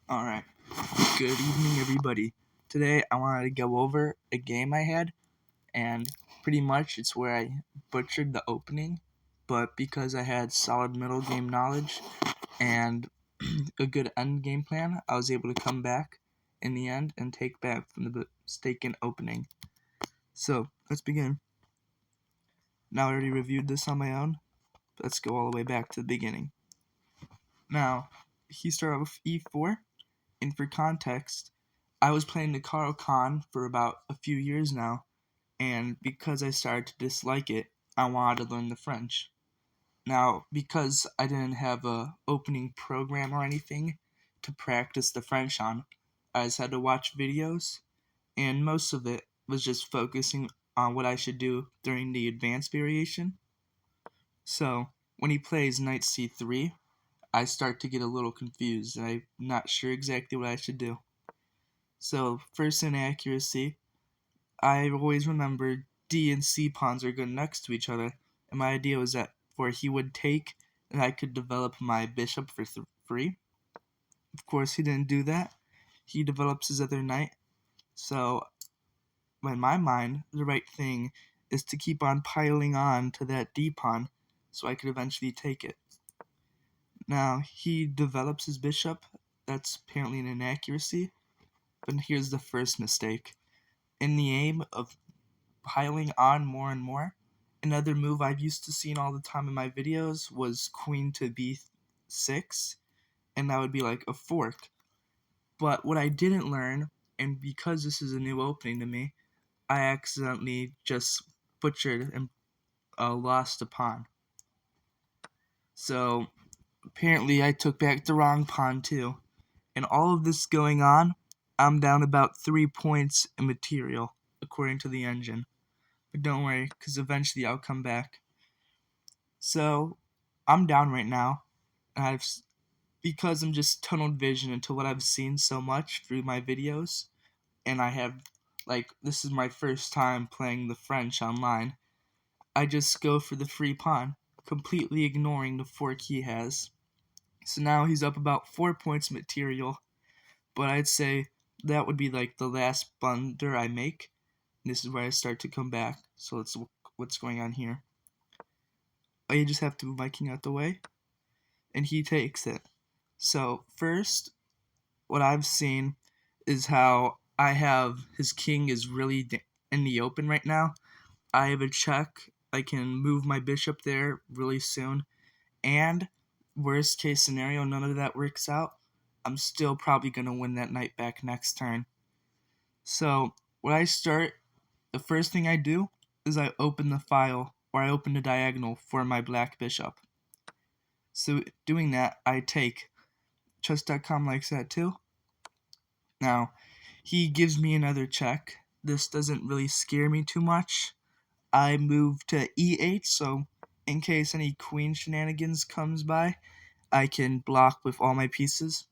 Alright, good evening everybody. Today I wanted to go over a game I had, and pretty much it's where I butchered the opening, but because I had solid middle game knowledge and a good end game plan, I was able to come back in the end and take back from the mistaken opening. So, let's begin. Now I already reviewed this on my own, let's go all the way back to the beginning. Now, he started with e4, and for context, I was playing the Caro-Kann for about a few years now, and because I started to dislike it, I wanted to learn the French. Now, because I didn't have a opening program or anything to practice the French on, I just had to watch videos, and most of it was just focusing on what I should do during the advanced variation. So, when he plays knight c3, I start to get a little confused, and I'm not sure exactly what I should do. So, first inaccuracy, I always remembered D and C pawns are good next to each other, and my idea was that where he would take, and I could develop my bishop for free. Of course, he didn't do that. He develops his other knight. So, in my mind, the right thing is to keep on piling on to that D pawn, so I could eventually take it. Now, he develops his bishop. That's apparently an inaccuracy. But here's the first mistake. In the aim of piling on more and more, another move I've used to seeing all the time in my videos was queen to b6, and that would be like a fork. But what I didn't learn, and because this is a new opening to me, I accidentally just butchered and lost a pawn. So apparently I took back the wrong pawn too. And all of this going on, I'm down about 3 points in material, according to the engine. But don't worry, because eventually I'll come back. So, I'm down right now, and because I'm just tunnel vision into what I've seen so much through my videos, and I have, this is my first time playing the French online, I just go for the free pawn, completely ignoring the fork he has. So now he's up about 4 points material, but I'd say that would be like the last blunder I make. This is where I start to come back. So let's look what's going on here. I just have to move my king out the way, and he takes it. So first, what I've seen is how I have his king is really in the open right now. I have a check. I can move my bishop there really soon, and worst case scenario, none of that works out. I'm still probably going to win that knight back next turn. So when I start, the first thing I do is I open the file, or I open the diagonal for my black bishop. So doing that, I take. Chess.com likes that too. Now, he gives me another check. This doesn't really scare me too much. I move to e8, so in case any queen shenanigans comes by, I can block with all my pieces.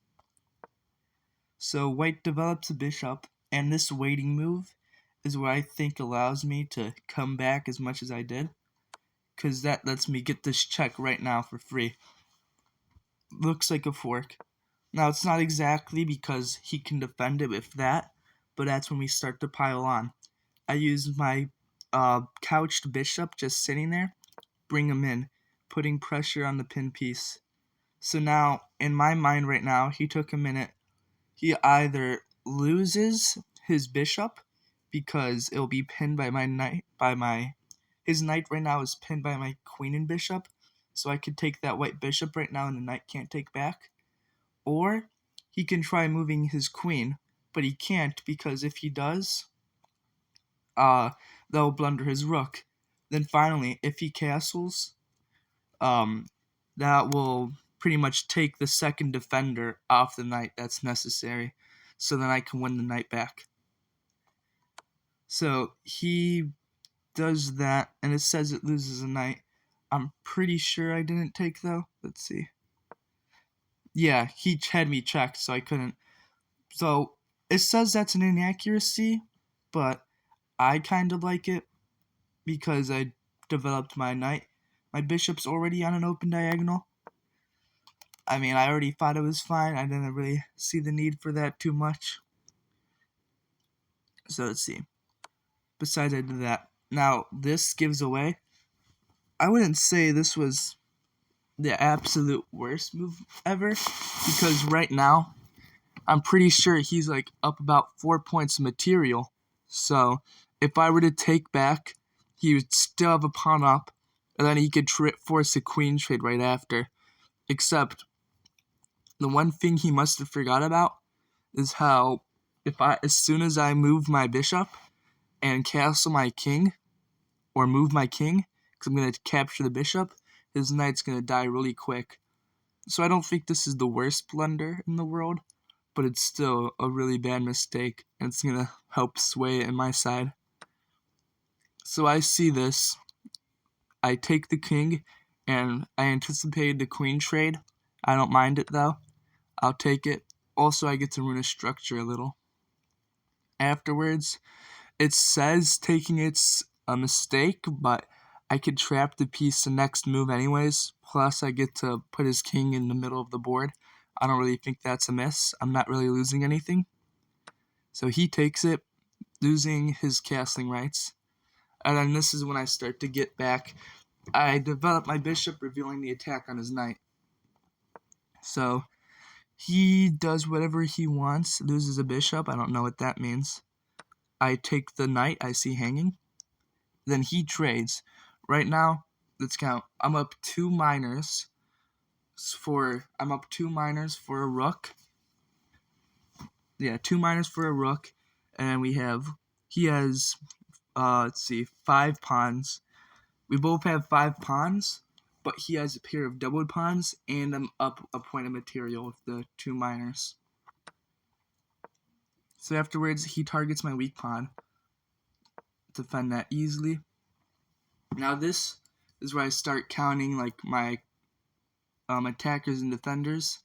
So white develops a bishop, and this waiting move is what I think allows me to come back as much as I did, because that lets me get this check right now for free. Looks like a fork. Now, it's not exactly because he can defend it with that, but that's when we start to pile on. I use my couched bishop just sitting there, bring him in, putting pressure on the pin piece. So now, in my mind right now, he took a minute. He either loses his bishop because it'll be pinned by my knight, his knight right now is pinned by my queen and bishop, so I could take that white bishop right now and the knight can't take back. Or he can try moving his queen, but he can't because if he does, that'll blunder his rook. Then finally, if he castles, that will pretty much take the second defender off the knight that's necessary, so then I can win the knight back. So he does that, and it says it loses a knight. I'm pretty sure I didn't take though. Let's see. Yeah, he had me checked, so I couldn't. So it says that's an inaccuracy, but I kind of like it because I developed my knight. My bishop's already on an open diagonal. I mean, I already thought it was fine. I didn't really see the need for that too much. So let's see. Besides, I did that. Now, this gives away. I wouldn't say this was the absolute worst move ever, because right now, I'm pretty sure he's like up about 4 points of material. So, if I were to take back, he would still have a pawn up, and then he could force a queen trade right after. Except, the one thing he must have forgot about is how as soon as I move my bishop and castle my king, or move my king, because I'm going to capture the bishop, his knight's going to die really quick. So I don't think this is the worst blunder in the world, but it's still a really bad mistake, and it's going to help sway it in my side. So I see this. I take the king, and I anticipated the queen trade. I don't mind it, though. I'll take it. Also, I get to ruin a structure a little. Afterwards, it says taking it's a mistake, but I could trap the piece the next move anyways. Plus, I get to put his king in the middle of the board. I don't really think that's a miss. I'm not really losing anything. So he takes it, losing his castling rights. And then this is when I start to get back. I develop my bishop, revealing the attack on his knight. So he does whatever he wants, loses a bishop. I don't know what that means. I take the knight I see hanging. Then he trades. Right now, let's count. I'm up 2 minors for a rook. Yeah, 2 minors for a rook, and he has 5 pawns. We both have 5 pawns, but he has a pair of doubled pawns, and I'm up a point of material with the 2 minors. So afterwards, he targets my weak pawn. Defend that easily. Now this is where I start counting like my attackers and defenders.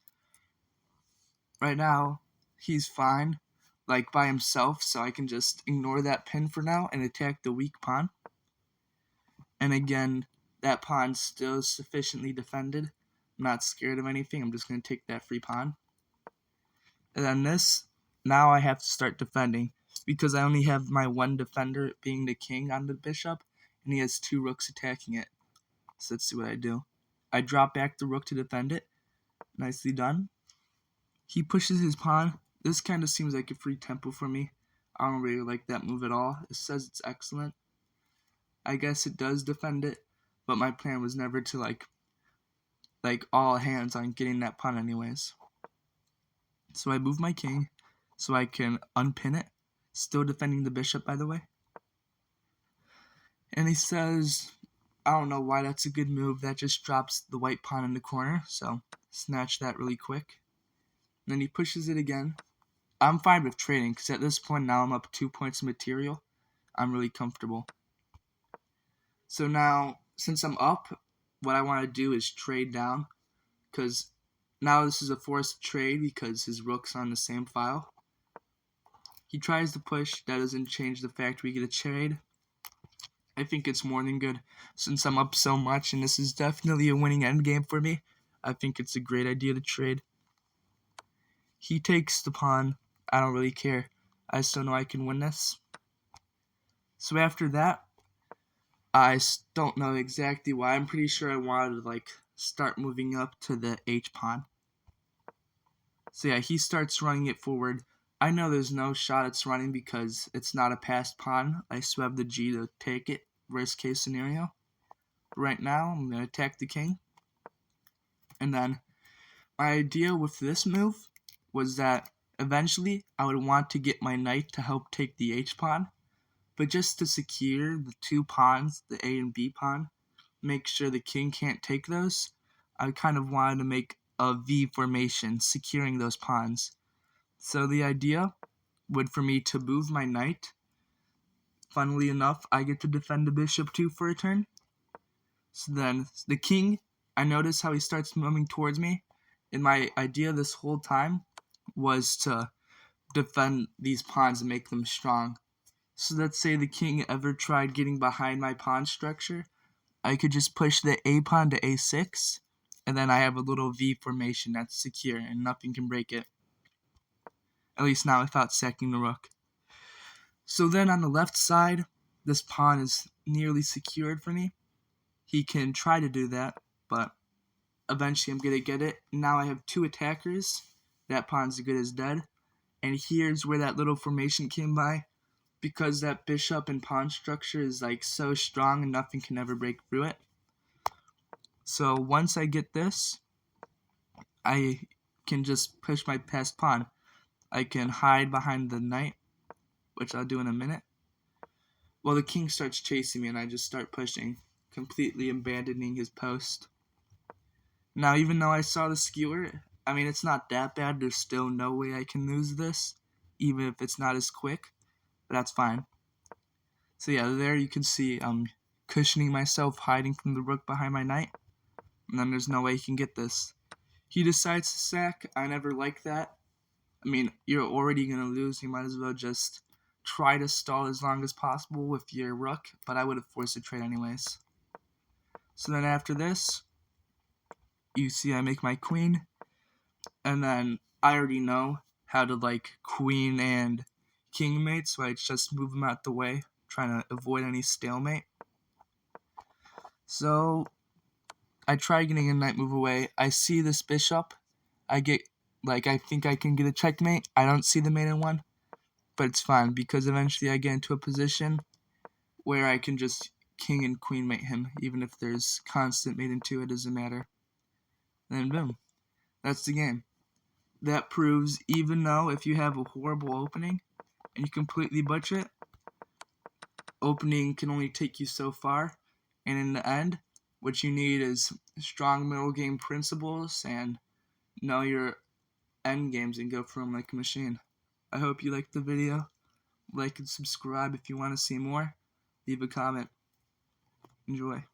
Right now, he's fine, like by himself, so I can just ignore that pin for now and attack the weak pawn. And again, that pawn's still sufficiently defended. I'm not scared of anything. I'm just going to take that free pawn. And then now I have to start defending, because I only have my one defender being the king on the bishop, and he has 2 rooks attacking it. So let's see what I do. I drop back the rook to defend it. Nicely done. He pushes his pawn. This kind of seems like a free tempo for me. I don't really like that move at all. It says it's excellent. I guess it does defend it, but my plan was never to like all hands on getting that pawn anyways. So I move my king so I can unpin it. Still defending the bishop, by the way. And he says, I don't know why that's a good move. That just drops the white pawn in the corner, so snatch that really quick. And then he pushes it again. I'm fine with trading, because at this point now I'm up 2 points of material. I'm really comfortable. So now, since I'm up, what I want to do is trade down, because now this is a forced trade because his rook's on the same file. He tries to push. That doesn't change the fact we get a trade. I think it's more than good, since I'm up so much, and this is definitely a winning endgame for me. I think it's a great idea to trade. He takes the pawn. I don't really care. I still know I can win this. So after that, I don't know exactly why. I'm pretty sure I wanted to start moving up to the H pawn. So yeah, he starts running it forward. I know there's no shot it's running because it's not a passed pawn. I still have the G to take it, worst case scenario. Right now, I'm going to attack the king. And then my idea with this move was that eventually I would want to get my knight to help take the H pawn. But just to secure the 2 pawns, the A and B pawn, make sure the king can't take those, I kind of wanted to make a V formation securing those pawns. So the idea would for me to move my knight. Funnily enough, I get to defend the bishop too for a turn. So then the king, I notice how he starts moving towards me. And my idea this whole time was to defend these pawns and make them strong. So let's say the king ever tried getting behind my pawn structure. I could just push the A pawn to A6, and then I have a little V formation that's secure and nothing can break it. At least not without sacking the rook. So then on the left side, this pawn is nearly secured for me. He can try to do that, but eventually I'm going to get it. Now I have two attackers. That pawn's as good as dead. And here's where that little formation came by. Because that bishop and pawn structure is like so strong and nothing can ever break through it. So once I get this, I can just push my passed pawn. I can hide behind the knight, which I'll do in a minute. Well, the king starts chasing me and I just start pushing, completely abandoning his post. Now, even though I saw the skewer, I mean, it's not that bad. There's still no way I can lose this, even if it's not as quick, but that's fine. So yeah, there you can see I'm cushioning myself, hiding from the rook behind my knight, and then there's no way he can get this. He decides to sack. I never like that. I mean, you're already going to lose. You might as well just try to stall as long as possible with your rook, but I would have forced a trade anyways. So then after this, you see I make my queen, and then I already know how to like queen and king mate, so I just move them out the way, trying to avoid any stalemate. So I try getting a knight move away. I see this bishop. I think I can get a checkmate. I don't see the mate in one, but it's fine because eventually I get into a position where I can just king and queen mate him, even if there's constant mate in two, it doesn't matter. And then boom, that's the game. That proves even though if you have a horrible opening and you completely butcher it, opening can only take you so far, and in the end, what you need is strong middle game principles and know your end games and go through them like a machine. I hope you liked the video. Like and subscribe if you want to see more. Leave a comment. Enjoy.